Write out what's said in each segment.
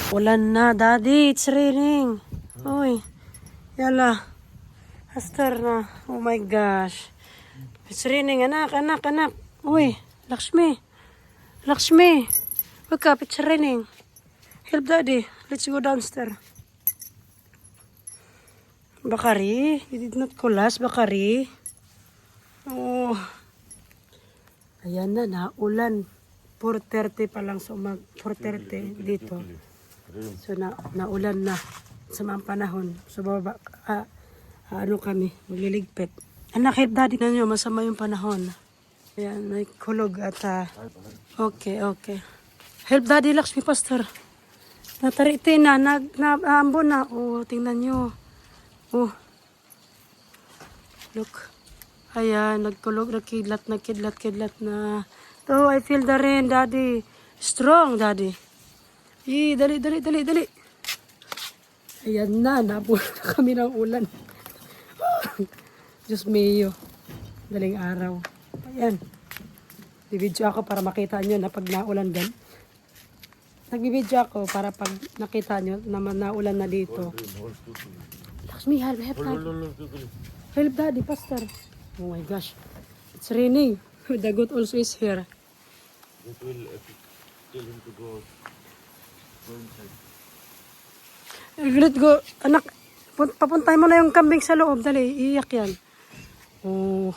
Ulan na, Daddy. It's raining. Uy. Yala. Hastar na. Oh my gosh. It's raining. Anak, anak, anak. Uy. Lakshmi. Lakshmi. Wake up. It's raining. Help Daddy. Let's go downstairs. Bakari. You did not collapse, Bakari. Oh. Ayan na, naulan. 4:30 pa lang sa 4:30 dito. So naulan na sa mga panahon. So baba, ano kami, magliligpit. Anak, help Daddy na nyo, masama yung panahon. Ayan, may kulog at okay, okay. Help Daddy, Lakshmi Pastor. Nataritin na, naambo na. Oh, tingnan nyo. Oh. Look. Ayan, nagkulog, nagkidlat na. Oh, I feel the rain, Daddy. Strong, Daddy. Dali. Ayan na, napuno na kami ng ulan. Diyos mio. Daling araw. Ayan. Bibidyo ako para makita nyo na pag naulan din. Nagbibidyo ako para pag nakita nyo naman naulan na dito. Lakshmi, help Daddy. Help Daddy, Pastor. Oh my gosh. It's raining. The goat also is here. It will tell him to go inside. Let's go. Anak, papuntay mo na yung kambing sa loob. Dali, iiyak yan. Oh.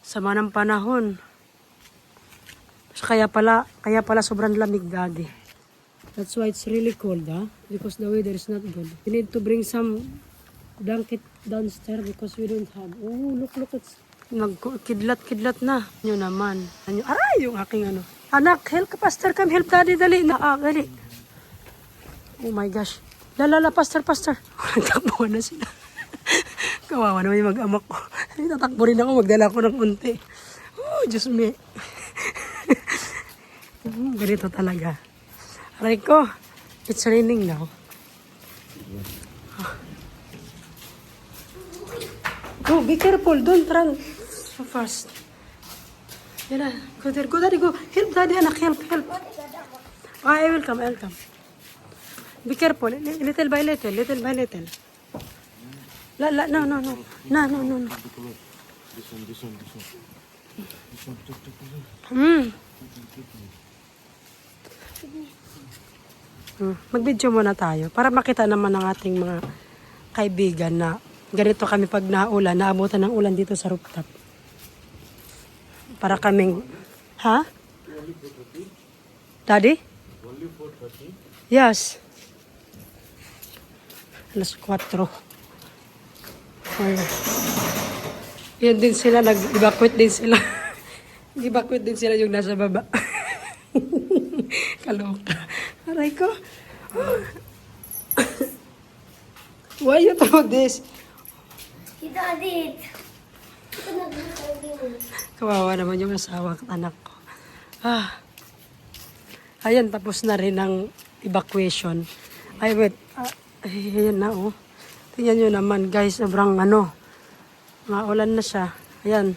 Sama ng panahon. Kaya pala sobrang lamig, Daddy. That's why it's really cold, because the weather is not good. We need to bring some blanket downstairs because we don't have. Oh, look, it's nagkidlat na. Yun naman. Aray, yung aking ano. Anak, help ka, Pastor. Come, help Daddy, dali. Dali. Oh my gosh. Lalala, Pastor. Nagtakbuhan na sila. Kawawa naman yung mag-amak ko. Tatakbo rin ako, magdala ko ng unti. Oh, Diyos me. Ganito talaga. Aray ko, it's raining now. Oh, be careful. Don't run so fast. Yan na. Go there. Go, Daddy. Go. Help, Daddy. Anak, help. Oh, I will come. Be careful. Little by little. No. This one. Mag-video muna tayo para makita naman ng ating mga kaibigan na ganito kami pag naulan, naabutan ng ulan dito sa rooftop. Para kaming, ha? Daddy? Only 4:30? Yes. Alas 4. Yan din sila, nag-evacuate din sila. Nag-evacuate din sila yung nasa baba. Kaloka. Aray ko. Why you throw this? Kita adit. Kawawa naman yung asawa at anak ko. Ayan, tapos na rin ang evacuation. Ay, wait. Ayan na, oh. Tingnan nyo naman, guys. Sobrang maulan na siya. Ayan.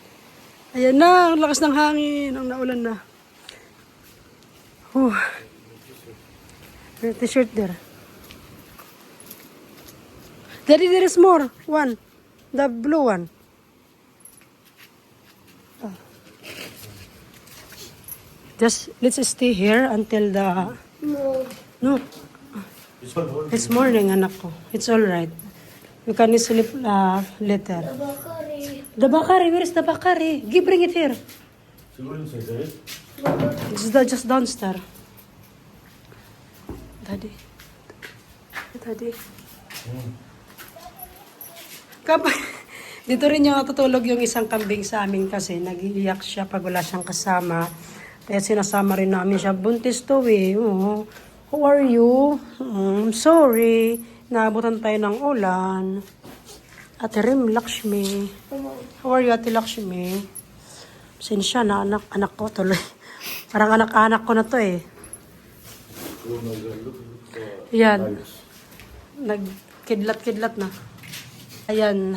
Ayan na, ang lakas ng hangin. Ang naulan na. The t-shirt there. Daddy, there is more. One. The blue one. Just, let's stay here until the... No. It's morning, anak ko. It's alright. You can sleep later. The bakari. Where is the bakari? Bring it here. So go inside, right? It's just downstairs. Daddy. Kapag dito rin yung natutulog yung isang kambing sa amin kasi nag-iiyak siya pag wala siyang kasama. Kaya sinasama rin namin siya. Buntis to eh. Oh, how are you? Sorry. Naabutan tayo ng ulan. Ate Rim, Lakshmi. How are you, Ate Lakshmi? Sinsya na anak ko tuloy. Parang anak-anak ko na to eh. Yan. Nagkidlat-kidlat na. Ayan.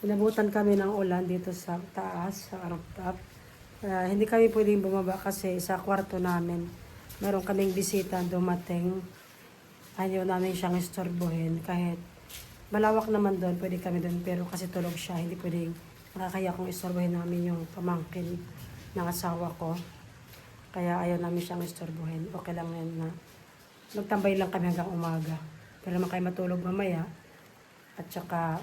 Inabutan kami ng ulan dito sa taas, sa rooftop. Hindi kami pwedeng bumaba kasi sa kwarto namin. meron kaming bisita dumating. Ayaw namin siyang istorbohin kahit malawak naman doon, pwede kami doon. Pero kasi tulog siya, hindi pwedeng nakakaya kung istorbohin namin yung pamangkin ng asawa ko. Kaya ayaw namin siyang istorbohin. Okay lang yan na magtambay lang kami hanggang umaga. Pero naman kayo matulog mamaya. At saka,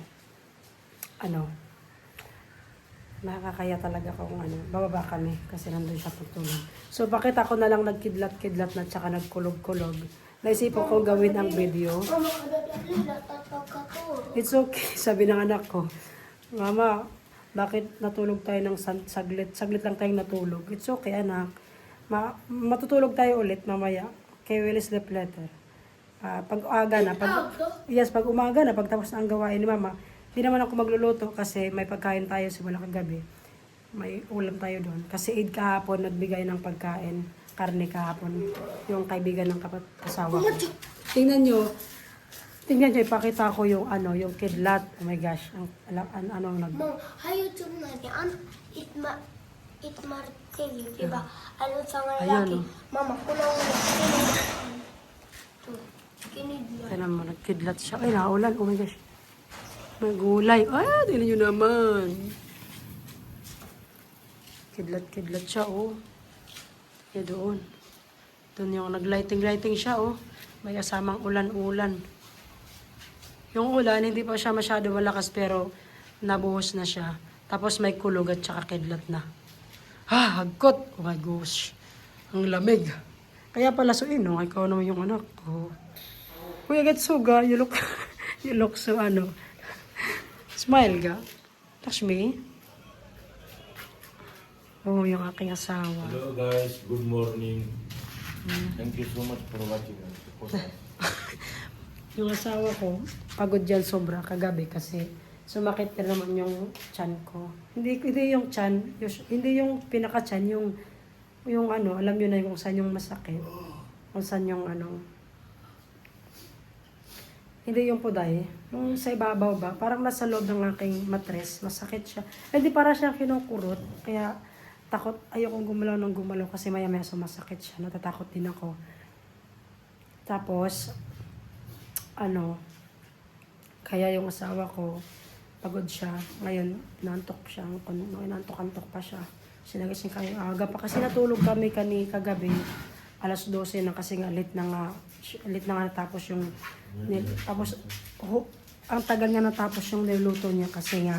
nakakaya talaga kung bababa kami kasi nandun siya tutulog. So, bakit ako na lang nagkidlat-kidlat na tsaka nagkulog-kulog? Naisipan kong gawin ang video. Mama, kadadali, natatag ka to. It's okay, sabi ng anak ko. Mama, bakit natulog tayo ng saglit? Saglit lang tayong natulog. It's okay, anak. Matutulog tayo ulit mamaya. Okay, we'll sleep later. Pag umaga na, pag umaga na, pag tapos na ang gawain ni Mama, hindi naman ako magluluto kasi may pagkain tayo simula kagabi. May ulam tayo doon. Kasi Eid kahapon, nagbigay ng pagkain, karne kahapon, yung kaibigan ng asawa ko. Tingnan nyo, ipakita ko yung yung kidlat. Oh my gosh, Mom, how YouTube na yan? It Martello, diba? Ano sa mga Ayan, laki? oh. Mama, kulang na kinidlat. Kaya naman, nagkidlat siya. Ay, naulan. Oh my gosh. May gulay. Ay, tingnan nyo naman. Kidlat siya, oh. Kaya doon. Doon yung nag-lighting siya, oh. May kasamang ulan-ulan. Yung ulan, hindi pa siya masyado malakas, pero nabuhos na siya. Tapos may kulog at saka kidlat na. Hagkot. Oh my gosh. Ang lamig. Kaya pala suin, ikaw naman yung anak ko. Kuya Getsuga, you look so Smile ga. Lakshmi. Oh, yung aking asawa. Hello guys, good morning. Thank you so much for watching. Yung asawa ko, pagod dyan sobra kagabi kasi sumakit na naman yung tiyan ko. Hindi yung tiyan, hindi yung pinaka-tiyan, yung alam nyo na kung saan yung masakit. Kung saan yung hindi yung puday. Yung sa ibabaw ba, parang nasa loob ng aking matres, masakit siya. Hindi para siyang kinukurot, kaya takot, ayokong gumalaw kasi maya-maya sumasakit siya. Natatakot din ako. Tapos, kaya yung asawa ko, pagod siya. Ngayon, inantok siya. Inantok-antok pa siya. Sinagising kayo aga pa. Kasi natulog kami kagabi. Alas 12 na kasi nga late na nga natapos yung tapos ang tagal nga natapos yung niluto niya kasi nga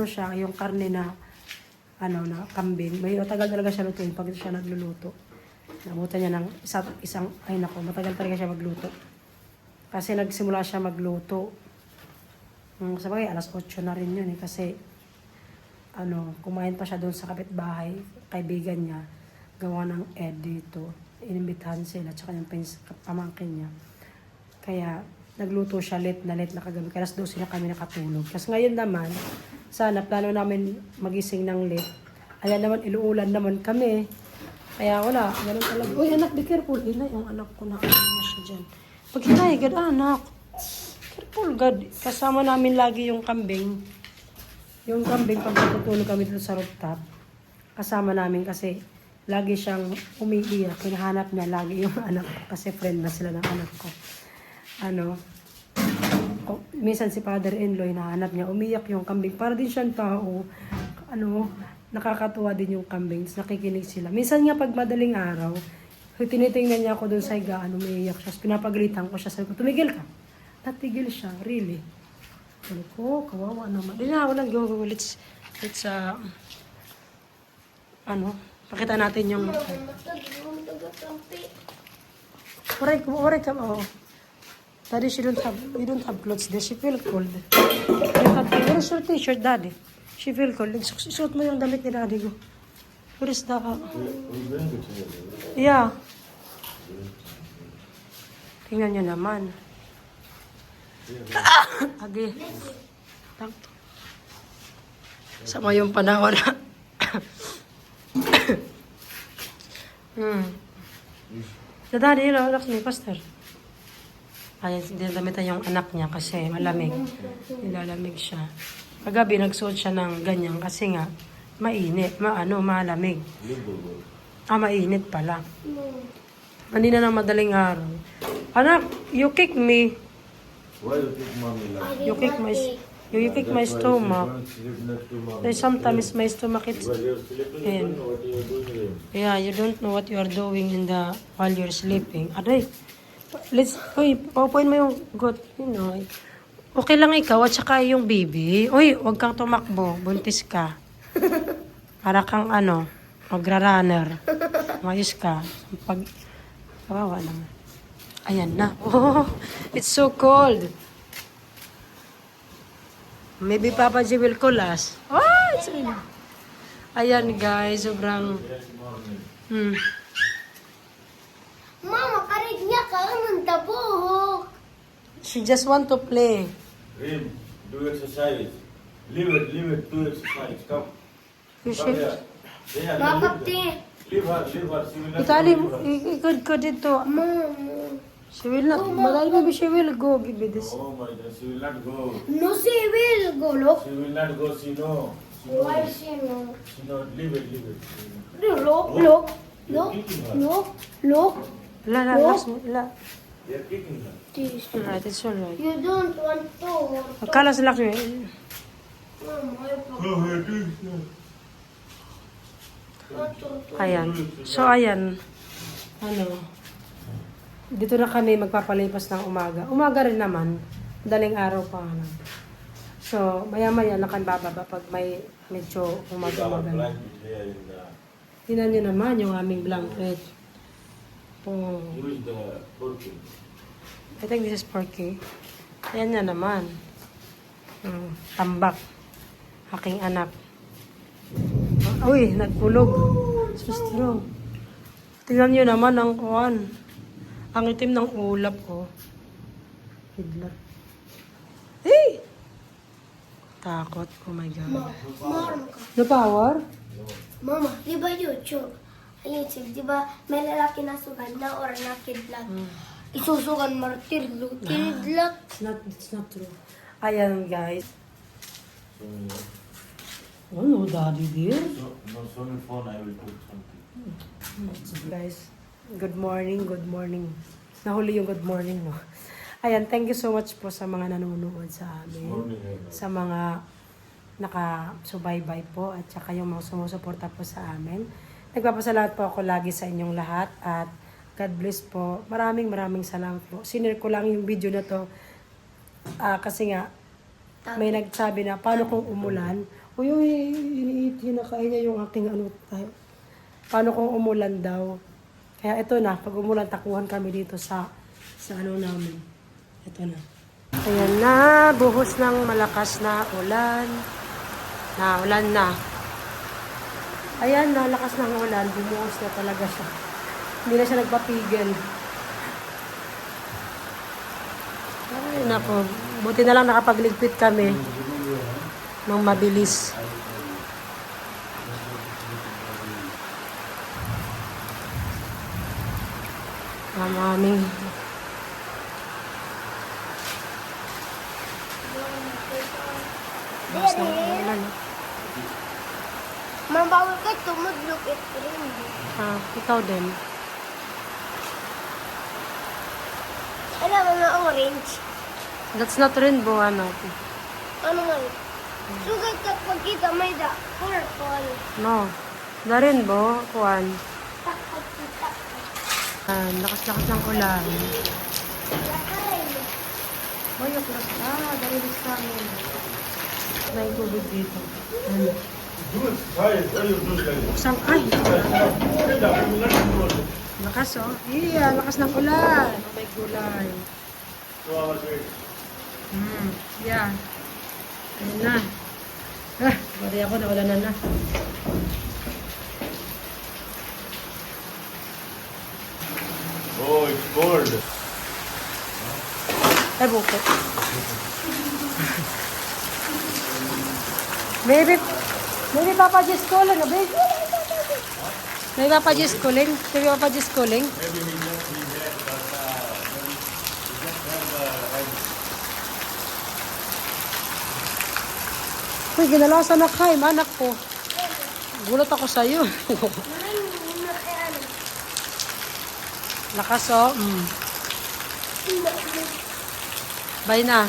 siya yung karne na na kambing. May tagal talaga siya lutuin pag siya nagluluto. Nabutan niya ng matagal talaga siya magluto. Kasi nagsimula siya magluto. Sabagay, alas 8 na rin yun kasi kumain pa siya doon sa kapitbahay, kaibigan niya, gawa ng Ed dito. Inimbitahan sila, tsaka yung pamangkin niya. Kaya, nagluto siya late na kagabi. Kaya alas 12 na kami nakatulog. Kasi ngayon naman, sana, plano namin magising ng late. Ayan naman, iluulan naman kami. Kaya wala, ganun talaga. Uy, anak, be careful. Inay, yung anak ko nakain na siya dyan. Pag hinay, God, anak. Careful, God. Kasama namin lagi yung kambing. Yung kambing, pag natutulog kami dito sa rooftop, kasama namin kasi lagi siyang umiiyak. Hinahanap niya lagi yung anak ko kasi friend na sila ng anak ko. Minsan si father-in-law, hinahanap niya, umiyak yung kambing. Para din siyang tao, nakakatuwa din yung kambing. Nakikinig sila. Minsan nga pag madaling araw, tinitingnan niya ako doon sa higaan, umiiyak siya. Pinapagalitan ko siya. Sabi ko, tumigil ka. Natigil siya, really. Sabi ko, kawawa naman. Di na, walang go. Let's pakita natin yung... Oray ka, oh. Daddy, you don't have clothes there. She feel cold. Where is your t-shirt, Daddy? She feel cold. Suot mo yung damit ni Daddy ko. Where is the... Yeah. Tingnan niyo naman. Agi. Sama yung panahon na. Daddy, relax ni Pastor. Ay, dinadamitan yung anak niya kasi malamig. Nilalamig siya. Kagabi, nagsuot siya ng ganyan kasi nga, Mainit, malamig. Leave the world. Mainit pala. No. Kanina ng madaling araw. Anak, you kick me. Why you think mommy like? You kick my, you kick my That's why stomach. you don't sleep next to mommy. Then sometimes my stomach it's While you're sleeping, you don't know what you're doing. yeah, you don't know what you are doing while you're sleeping. Aray, paupuin mo yung got, Okay lang ikaw at saka yung baby. Uy, huwag kang tumakbo, buntis ka. Para kang magra-runner. Mayos ka. Kawawa naman. Ayan na. Oh, it's so cold. Maybe Papa G will collapse. Oh, it's ayan guys, sobrang Mama, karig niya ka ng tabuhok. she just want to play. Rim, do exercise. Leave it, do exercise. Come. You Come should, here. Yeah, Makapti. leave her. She will not Itali, leave her. ikod ko dito. Mama. She will not, maybe she will go. Give me this. Oh my God, she will not go. No, she will go, look. She will not go, she know. She know. Why she no? She know, leave it. Look. Wala, wala. You're kicking her. This. Alright, it's alright. You don't want to. Kalas lang yun. Mama, Ayan. So, ayan. Dito na kami magpapalipas ng umaga. Umaga rin naman. Daling araw pa nga. So, maya-maya nakan bababa pag may medyo Our umaga-umaga. blanket here in the... Tingnan nyo naman yung aming blanket. Oh. Who is the porky? I think this is Porky. Ayan na naman. Tambak. Aking anak. Uy, nagkulog. So strong. Tingnan nyo naman ang kuwan. Ang itim ng ulap ko. Hidlat. Hey! Takot. Oh my God. Mama, No power? Mama, di ba YouTube? YouTube, di ba may lalaki na sugan na or nakidlat? Isusugan martirlo. Tinidlat. It's not true. Ayan guys. So, Oh no, daddy dear. no, so on phone I will put something. Guys, good morning. Nahuli yung good morning, no? Ayan, thank you so much po sa mga nanonood sa amin. Morning, Sa mga nakasubaybay po at saka yung mga sumusuporta po sa amin. Nagpapasalamat po ako lagi sa inyong lahat at God bless po. Maraming salamat po. Sinare ko lang yung video na to kasi nga may nagsabi na paano kung umulan. Uy, hinakain niya yung aking paano kung umulan daw. Kaya ito na, pag umulan, takuhan kami dito sa namin. Ito na. Ayan na, buhos ng malakas na ulan. Ulan na. Ayan na, lakas ng ulan. Bumuhos na talaga siya. Hindi na siya nagpapigil. Ay, naku. Buti na lang nakapagligpit kami. Nang mabilis. Aming buhos ng ulan. Mabawal ka tumudlok at rin. Ikaw din. Alam mo na orange. That's not rainbow, Ano man? Sugat ka pagkita may da purple. No. The rainbow, kuwan. Takot kita. Lakas-lakas ng ulan. Lakay. Dahil sa amin. May tubig dito. Why you do like this? Buksan, ay! Lakas, oh. Iya, lakas ng ulan. Oh my gulay. 2 hours wait. Yeah. Ayun na. Bari ako, nawala na. Oh, it's cold. Ay, buko. Maybe Papa G's calling. Maybe Papa G's calling. Maybe Papa G's calling. Maybe he just be there, but maybe he just have right. Uy, ginalasan na kay, anak ko. Gulat ako sa'yo. Maraming na kaya ano. Lakas oh. Bye na.